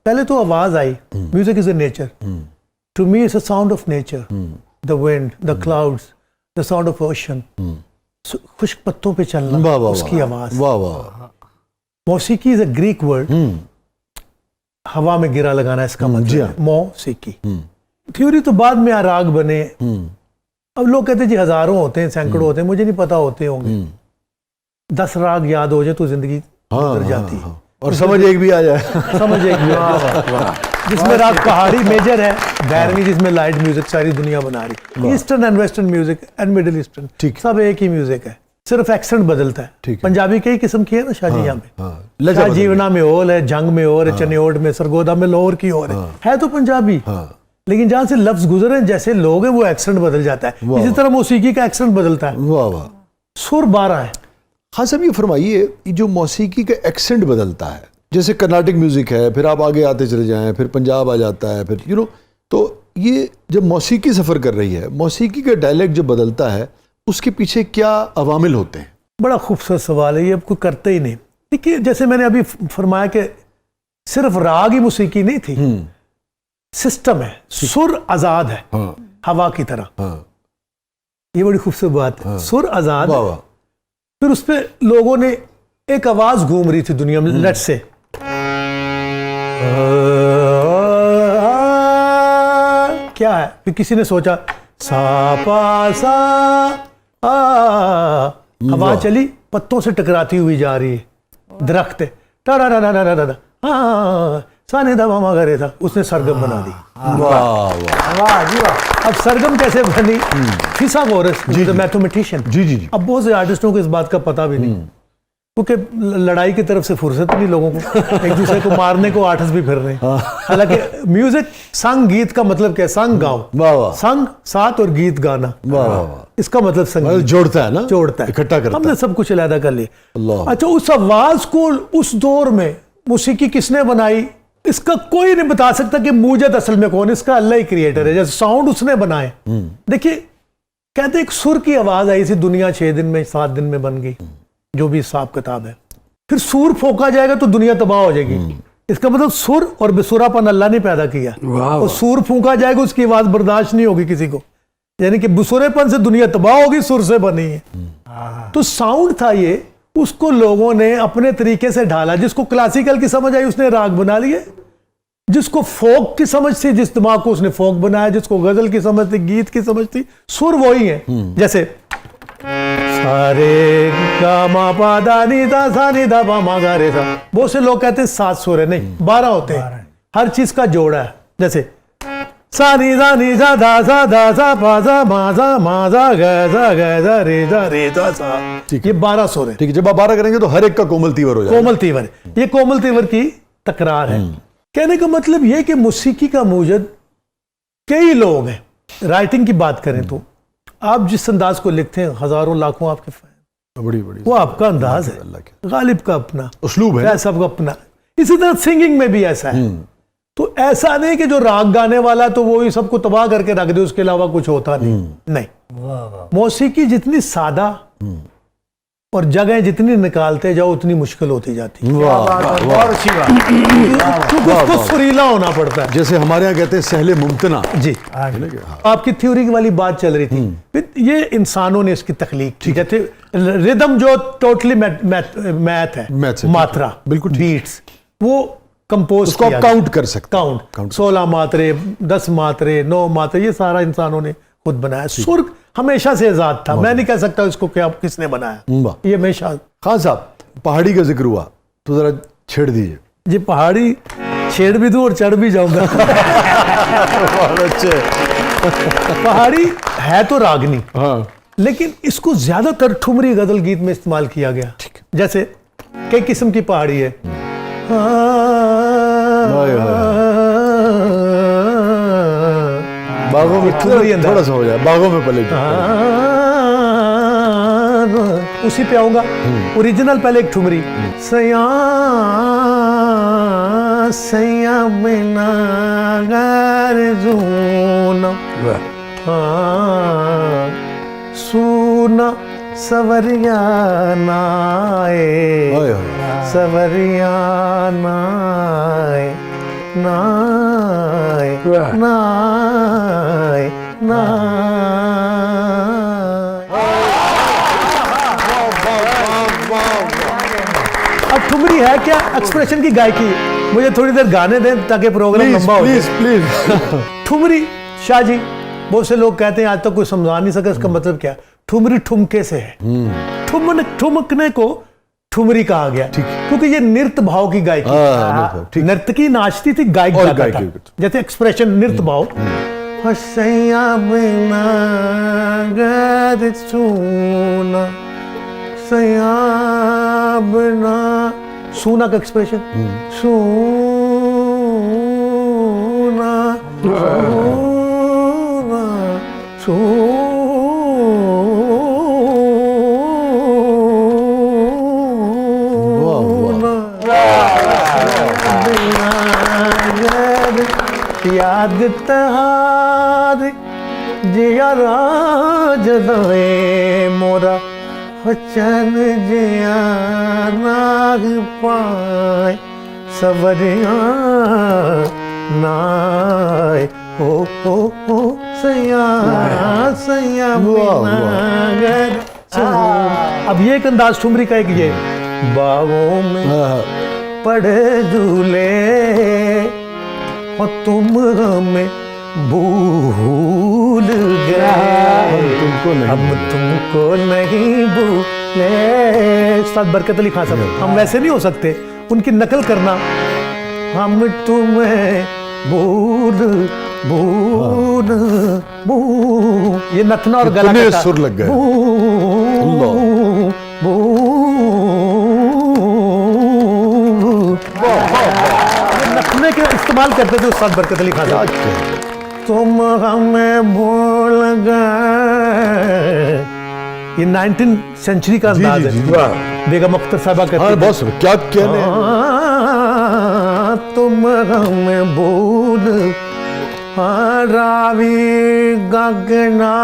पहले तो आवाज आई, music is a nature, to me it's a sound of nature, the wind, the clouds, the sound of ocean, खुश्क पत्तों पे चलना, उसकी आवाज। वाह वाह। Mausiqi is a Greek word, हवा में गिरा लगाना इसका मतलब है मौसीकी। थ्योरी तो बाद में राग बने। अब लोग कहते हैं जी हजारों होते हैं, सैकड़ों होते हैं, मुझे नहीं पता होते होंगे। 10 राग याद हो जाए तो जिंदगी गुजर जाती है। और समझ एक भी आ जाए। समझ एक भी आ जाए। जिसमें राग पहाड़ी मेजर है, बैरनी जिसमें लाइट म्यूजिक सारी दुनिया बना रही, eastern and western music and middle eastern, सब एक ही म्यूजिक है, सिर्फ एक्सेंट बदलता है। पंजाबी कई किस्म की है ना शादी, यहाँ पे शाहजीवना में ओल है, जंग में और है, चनेओड में, सरगोदा में लोर की और है तो पंजाबी, लेकिन जहां से लफ्ज गुजरे जैसे लोग हैं वो एक्सेंट बदल जाता है। इसी तरह मौसीकी का एक्सेंट बदलता है। वाह वाह। सुर 12 है। हाँ साहब, ये फरमाइए, जो मौसीकी का एक्सेंट बदलता है, जैसे कर्नाटिक म्यूजिक है, फिर आप आगे आते चले जाएं, फिर पंजाब आ जाता है, फिर तो ये जब मौसीकी सफ़र कर रही है, मौसीकी का डायलेक्ट जो बदलता है, उसके पीछे क्या अवामिल होते हैं? बड़ा खूबसूरत सवाल है ये, अब कोई करते ही नहीं। देखिए जैसे मैंने अभी फरमाया कि सिर्फ राग ही मौसीकी नहीं थी, सिस्टम है, सुर आज़ाद है, हवा की तरह। ये बड़ी खूबसूरत बात है, सुर आज़ाद। फिर उस पर लोगों ने एक आवाज घूम रही थी दुनिया में, लेट से क्या है, फिर किसी ने सोचा सा पा सा हवा चली, पत्तों से टकराती हुई जा रही है, दरख्त है, साने दा मामा करे था, उसने सरगम बना दी। वाह जी वाह। अब सरगम कैसे बनी? फिसागोरस मैथमेटिशियन, जी। अब बहुत से आर्टिस्टों को इस बात का पता भी नहीं, क्योंकि लड़ाई की तरफ से फुर्सत नहीं लोगों को, एक दूसरे को मारने को आर्टिस्ट भी फिर रहे हैं। हालांकि म्यूजिक, संग गीत का मतलब क्या है? संग गाओ, संग साथ और गीत गाना, इसका मतलब संगीत जोड़ता है ना, जोड़ता है, इकट्ठा करता है। हमने सब कुछ अलग कर लिया। अच्छा, उस आवाज को उस दौर में मौसीकी किसने बनाई, इसका कोई नहीं बता सकता कि मूजद असल में कौन, इसका अल्लाह ही क्रिएटर है। जैसे साउंड उसने बनाए। देखिए कहते एक सुर की आवाज आई थी, दुनिया 6 दिन में 7 दिन में बन गई, जो भी हिसाब किताब है। फिर सूर फोका जाएगा तो दुनिया तबाह हो जाएगी। इसका मतलब सुर और बेसुरापन अल्लाह ने पैदा किया, और सूर फूका जाएगा उसकी आवाज बर्दाश्त नहीं होगी किसी को, यानी कि बेसुरेपन से दुनिया तबाह होगी, सुर से बनी है। तो साउंड था ये, उसको लोगों ने अपने तरीके से ढाला। जिसको क्लासिकल की समझ आई उसने राग बना लिए, जिसको फोक की समझ थी, जिस दिमाग को उसने फोक बनाया, जिसको गजल की समझ थी, गीत की समझ थी, सुर वही है। जैसे सारे गा मा पा दा नी दा सा नी दा पा मा गा रे सा, बहुत से लोग कहते हैं 7 सुर है, नहीं 12 होते हैं, हर चीज का जोड़ा है। जैसे सा नी सा दा सा पा सा मा सा गा रे सा, ये 12 सुर है। ठीक है, जब आप 12 करेंगे तो हर एक का कोमल तीवर हो जाएगा। कोमल तीवर, ये कोमल तीवर की तकरार है। कहने का मतलब ये कि मौसीकी का मूजद कई लोग हैं। राइटिंग की बात करें तो आप जिस अंदाज को लिखते हैं, हजारों लाखों आपके फैन, बड़ी वो आपका अंदाज है, गालिब का अपना उस्लूब है, सबका अपना। इसी तरह सिंगिंग में भी ऐसा है। तो ऐसा नहीं कि जो राग गाने वाला तो वो ही सबको तबाह करके रख दे, उसके अलावा कुछ होता नहीं। मौसीकी जितनी सादा और जगह जितनी निकालते जाओ उतनी मुश्किल होती जाती है। बहुत अच्छी बात। उसको सुरीला होना पड़ता है, जैसे हमारे यहाँ कहते हैं सहले मुमतना। जी, आपकी थ्योरी वाली बात चल रही थी, ये इंसानों ने इसकी तख्लीक की। जैसे रिदम जो टोटली मैथ है, मात्रा, बिल्कुल बीट्स, वो कंपोज उसको आप काउंट कर सकते, काउंट 16 मात्रे, 10 मात्रे, 9 मात्रे, ये सारा इंसानों ने खुद बनाया। सुर हमेशा से आजाद था, मैं नहीं कह सकता इसको क्या किसने बनाया, ये हमेशा। खान साहब, पहाड़ी का जिक्र हुआ तो जरा छेड़ दीजिए। जी, पहाड़ी छेड़ भी दूं और चढ़ भी जाऊंगा। बहुत अच्छे। पहाड़ी है तो रागनी, लेकिन इसको ज्यादातर ठुमरी गजल गीत में इस्तेमाल किया गया। जैसे कई किस्म की पहाड़ी है, बागों में थोड़ा सा हो जाए, बागों में पले उसी पे आऊंगा। ओरिजिनल पहले एक ठुमरी, सया सया बिना गारजूना सूना सवरिया नाए, सवरिया नाए, नाय नाय अब ठुमरी है क्या एक्सप्रेशन की गायकी? मुझे थोड़ी देर गाने दें ताकि प्रोग्राम लंबा हो प्लीज प्लीज ठुमरी शाह जी, बहुत से लोग कहते हैं आज तक कोई समझा नहीं सका इसका मतलब क्या। ठुमरी ठुमके से है, ठुमकने को ठुमरी कहा गया क्योंकि ये नृत्य भाव की गायकी। नर्तकी नाचती थी, गायक गाता था। जैसे एक्सप्रेशन नृत्य भाव। हसैया बिना गैर सूना, सैया बिना सूना का एक्सप्रेशन सूना सूना याद तहार जिया राज दे मोरा बचन जिया नाग पाए सबरिया नाय हो सैया सैया बिना। अब ये एक अंदाज ठुमरी का एक ये बागों में पड़े झूले और तुम हमें भूल गए, हम तुमको नहीं भूले। उस्ताद बरकत अली खान साहब, हम वैसे नहीं हो सकते, उनकी नकल करना। हम तुम्हें भूल भूल भूल, ये नथना और गला का सुर लग गए। नखने के इस्तेमाल करते थे उस्ताद बरकत अली खान साहब। तुम हमें भूल गए, ये 19th सेंचुरी का अंदाज है। बेगम अख्तर साहबा कहते हैं बॉस क्या कहने। तुम हमें भूल रावी गगना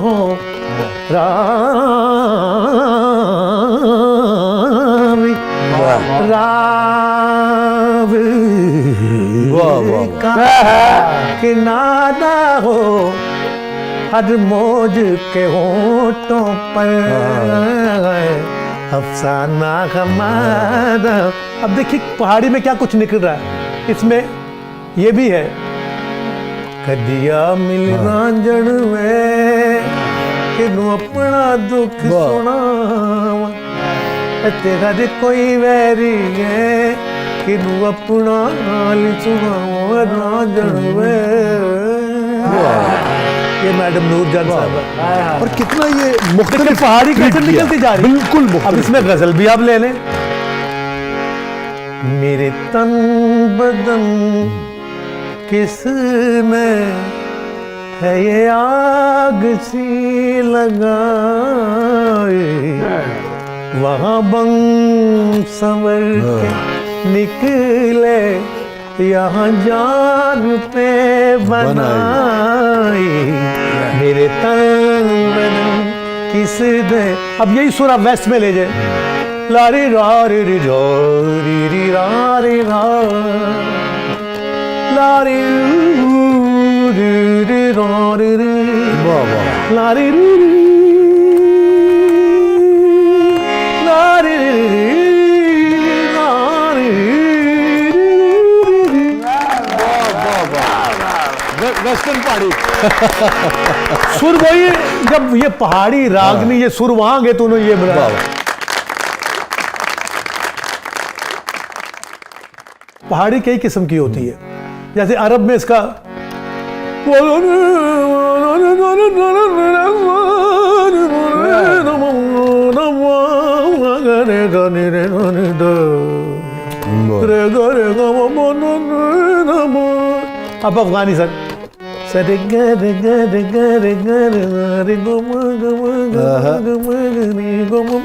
हो रावी रावी किनारा हो हर मौज के होठों पर अफसाना हमारा। अब देखिए पहाड़ी में क्या कुछ निकल रहा है, इसमें ये भी है। कदिया मिल रांझण में किनू अपना दुख सुनावा, तेरा दे कोई वैरी है किनू अपना हाल सुनावा रांझण में। ये मैडम नूरजान साहब, और कितना ये मुख्तलिफ पहाड़ी कैसे निकलती जा रही। बिल्कुल। अब इसमें गजल भी आप ले लें। मेरे तन बदन किसने है ये आग सी लगाई, वहाँ बंग संवर के निकले यहाँ जान पे बनाई। मेरे तन बदन किसने, अब यही सुर आप वेस्ट में ले जाए। लारी रारी री री री रारी रा लारी री री रारी री लारी री लारी वेस्टर्न पहाड़ी सुर वही, जब ये पहाड़ी रागनी ये सुर वहां गए तो उन्होंने ये बनाया। पहाड़ी कई किस्म की होती है, जैसे अरब में इसका अब अफगानिस्तान सरे गर गर गर गर रे गो म ग म ग म रे गो म म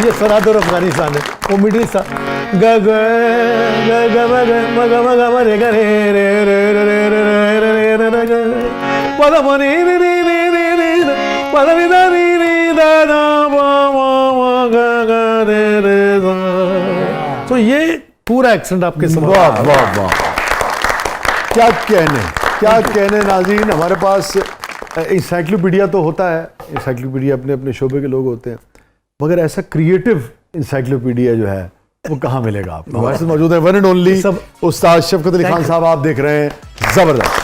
ये सरादर अफगानिस्तान है, वो मिडिल सा ग ग ग ग म ग म ग म ग म रे ग रे रे रे रे पदा मनी नी नी नी नी नी पदा नी दा नी नी दा दा वा वा वा गा गा रे रे दा। तो ये पूरा एक्सेंट आपके समझ। वाह वाह वाह, क्या कहने नाज़रीन। हमारे पास इंसाइक्लोपीडिया तो होता है, इंसाइक्लोपीडिया अपने अपने शोबे के लोग होते हैं, मगर ऐसा क्रिएटिव इंसाइक्लोपीडिया जो है वो कहाँ मिलेगा आपको। हमारे साथ मौजूद है वन एंड ओनली उस्ताद शफकत अली खान साहब, आप देख रहे हैं जबरदस्त।